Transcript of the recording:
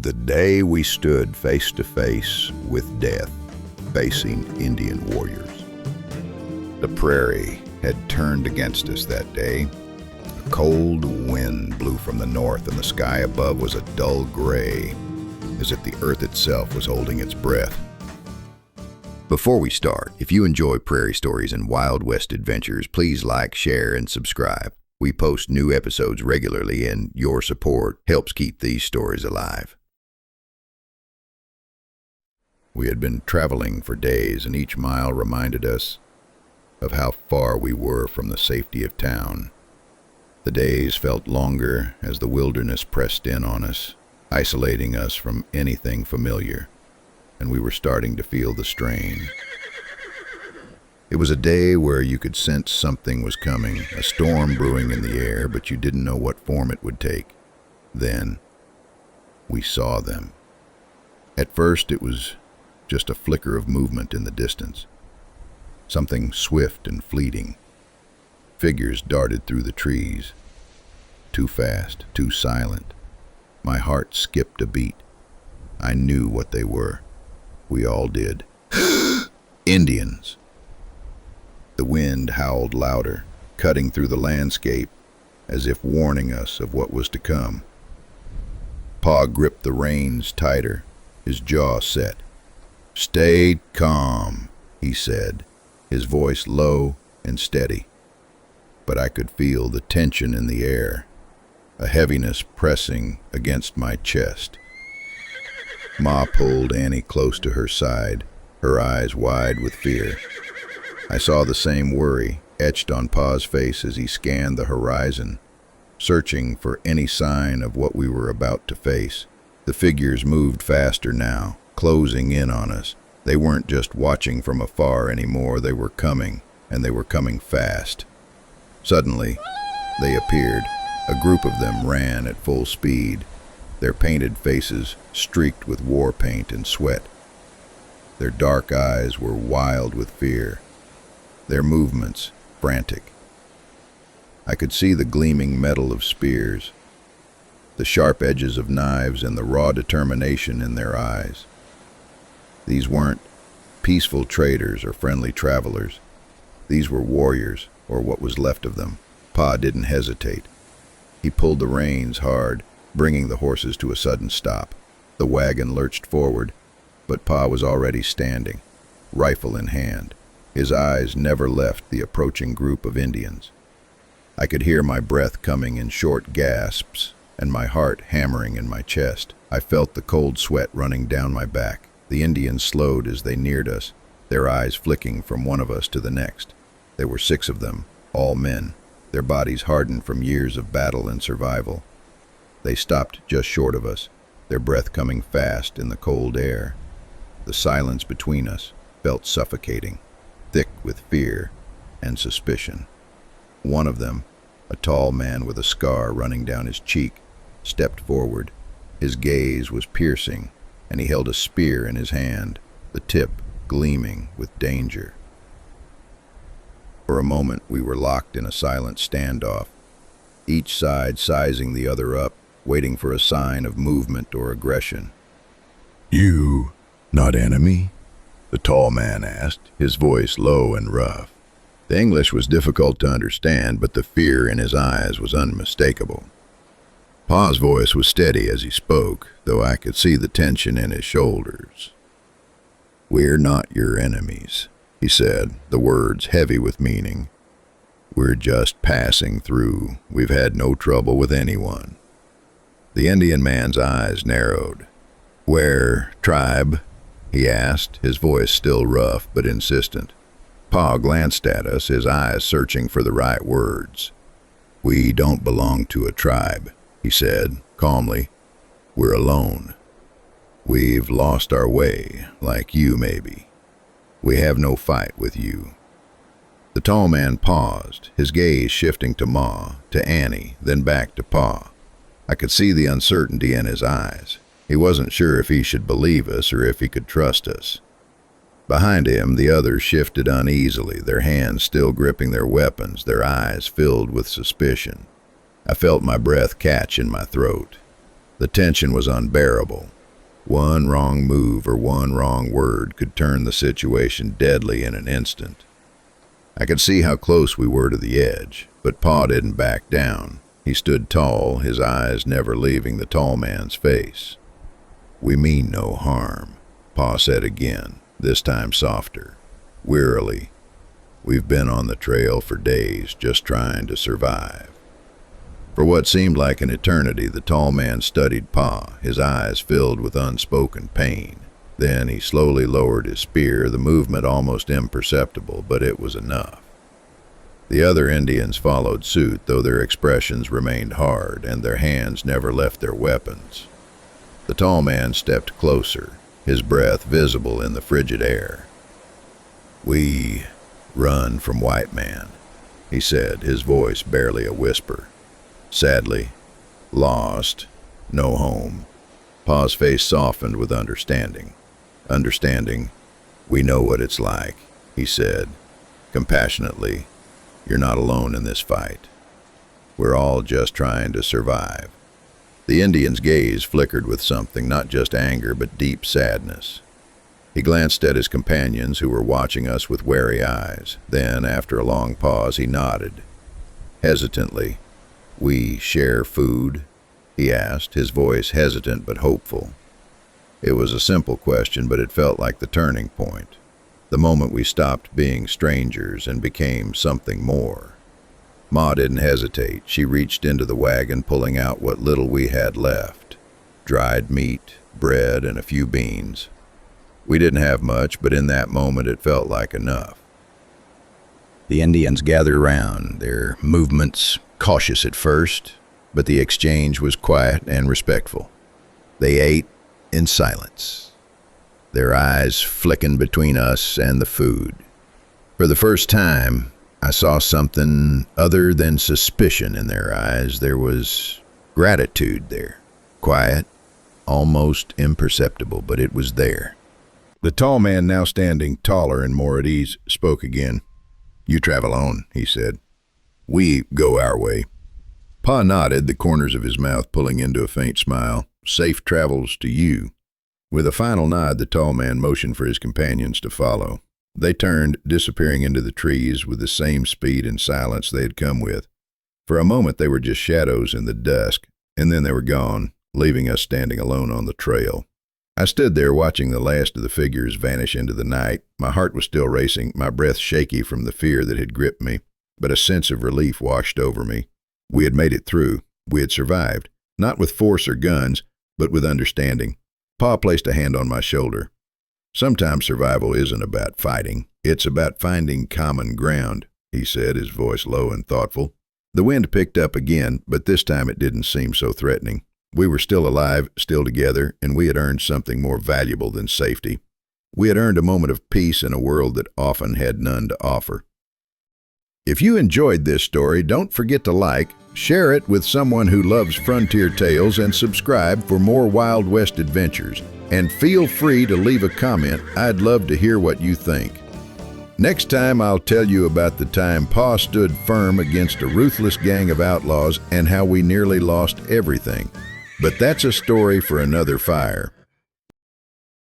The day we stood face to face with death, facing Indian warriors. The prairie had turned against us that day. A cold wind blew from the north, and the sky above was a dull gray, as if the earth itself was holding its breath. Before we start, if you enjoy prairie stories and Wild West adventures, please like, share, and subscribe. We post new episodes regularly, and your support helps keep these stories alive. We had been traveling for days, and each mile reminded us of how far we were from the safety of town. The days felt longer as the wilderness pressed in on us, isolating us from anything familiar, and we were starting to feel the strain. It was a day where you could sense something was coming, a storm brewing in the air, but you didn't know what form it would take. Then, we saw them. At first, it was just a flicker of movement in the distance. Something swift and fleeting. Figures darted through the trees. Too fast, too silent. My heart skipped a beat. I knew what they were. We all did. Indians! The wind howled louder, cutting through the landscape as if warning us of what was to come. Pa gripped the reins tighter, his jaw set. "Stay calm," he said, his voice low and steady. But I could feel the tension in the air, a heaviness pressing against my chest. Ma pulled Annie close to her side, her eyes wide with fear. I saw the same worry etched on Pa's face as he scanned the horizon, searching for any sign of what we were about to face. The figures moved faster now, closing in on us. They weren't just watching from afar anymore, they were coming, and they were coming fast. Suddenly, they appeared. A group of them ran at full speed, their painted faces streaked with war paint and sweat. Their dark eyes were wild with fear, their movements frantic. I could see the gleaming metal of spears, the sharp edges of knives, and the raw determination in their eyes. These weren't peaceful traders or friendly travelers. These were warriors, or what was left of them. Pa didn't hesitate. He pulled the reins hard, bringing the horses to a sudden stop. The wagon lurched forward, but Pa was already standing, rifle in hand. His eyes never left the approaching group of Indians. I could hear my breath coming in short gasps, and my heart hammering in my chest. I felt the cold sweat running down my back. The Indians slowed as they neared us, their eyes flicking from one of us to the next. There were 6 of them, all men, their bodies hardened from years of battle and survival. They stopped just short of us, their breath coming fast in the cold air. The silence between us felt suffocating, thick with fear and suspicion. One of them, a tall man with a scar running down his cheek, stepped forward. His gaze was piercing, and he held a spear in his hand, the tip gleaming with danger. For a moment we were locked in a silent standoff, each side sizing the other up, waiting for a sign of movement or aggression. "You not enemy?" the tall man asked, his voice low and rough. The English was difficult to understand, but the fear in his eyes was unmistakable. Pa's voice was steady as he spoke, though I could see the tension in his shoulders. "We're not your enemies," he said, the words heavy with meaning. "We're just passing through. We've had no trouble with anyone." The Indian man's eyes narrowed. "Where tribe?" he asked, his voice still rough but insistent. Pa glanced at us, his eyes searching for the right words. "We don't belong to a tribe," he said, calmly. "We're alone. We've lost our way, like you maybe. We have no fight with you." The tall man paused, his gaze shifting to Ma, to Annie, then back to Pa. I could see the uncertainty in his eyes. He wasn't sure if he should believe us or if he could trust us. Behind him, the others shifted uneasily, their hands still gripping their weapons, their eyes filled with suspicion. I felt my breath catch in my throat. The tension was unbearable. One wrong move or one wrong word could turn the situation deadly in an instant. I could see how close we were to the edge, but Pa didn't back down. He stood tall, his eyes never leaving the tall man's face. "We mean no harm," Pa said again, this time softer, wearily. "We've been on the trail for days, just trying to survive." For what seemed like an eternity, the tall man studied Pa, his eyes filled with unspoken pain. Then he slowly lowered his spear, the movement almost imperceptible, but it was enough. The other Indians followed suit, though their expressions remained hard, and their hands never left their weapons. The tall man stepped closer, his breath visible in the frigid air. "We run from white man," he said, his voice barely a whisper. "Sadly, lost, no home." Pa's face softened with understanding. "Understanding, we know what it's like," he said, compassionately. "You're not alone in this fight. We're all just trying to survive." The Indian's gaze flickered with something, not just anger, but deep sadness. He glanced at his companions, who were watching us with wary eyes. Then, after a long pause, he nodded. Hesitantly, "We share food?" he asked, his voice hesitant but hopeful. It was a simple question, but it felt like the turning point, the moment we stopped being strangers and became something more. Ma didn't hesitate. She reached into the wagon, pulling out what little we had left. Dried meat, bread, and a few beans. We didn't have much, but in that moment it felt like enough. The Indians gathered around, their movements cautious at first, but the exchange was quiet and respectful. They ate in silence, their eyes flicking between us and the food. For the first time, I saw something other than suspicion in their eyes. There was gratitude there, quiet, almost imperceptible, but it was there. The tall man, now standing taller and more at ease, spoke again. "You travel on," he said. "We go our way." Pa nodded, the corners of his mouth pulling into a faint smile. "Safe travels to you." With a final nod, the tall man motioned for his companions to follow. They turned, disappearing into the trees with the same speed and silence they had come with. For a moment they were just shadows in the dusk, and then they were gone, leaving us standing alone on the trail. I stood there watching the last of the figures vanish into the night. My heart was still racing, my breath shaky from the fear that had gripped me, but a sense of relief washed over me. We had made it through. We had survived, not with force or guns, but with understanding. Pa placed a hand on my shoulder. "Sometimes survival isn't about fighting. It's about finding common ground," he said, his voice low and thoughtful. The wind picked up again, but this time it didn't seem so threatening. We were still alive, still together, and we had earned something more valuable than safety. We had earned a moment of peace in a world that often had none to offer. If you enjoyed this story, don't forget to like, share it with someone who loves frontier tales, and subscribe for more Wild West adventures. And feel free to leave a comment. I'd love to hear what you think. Next time, I'll tell you about the time Pa stood firm against a ruthless gang of outlaws and how we nearly lost everything. But that's a story for another fire.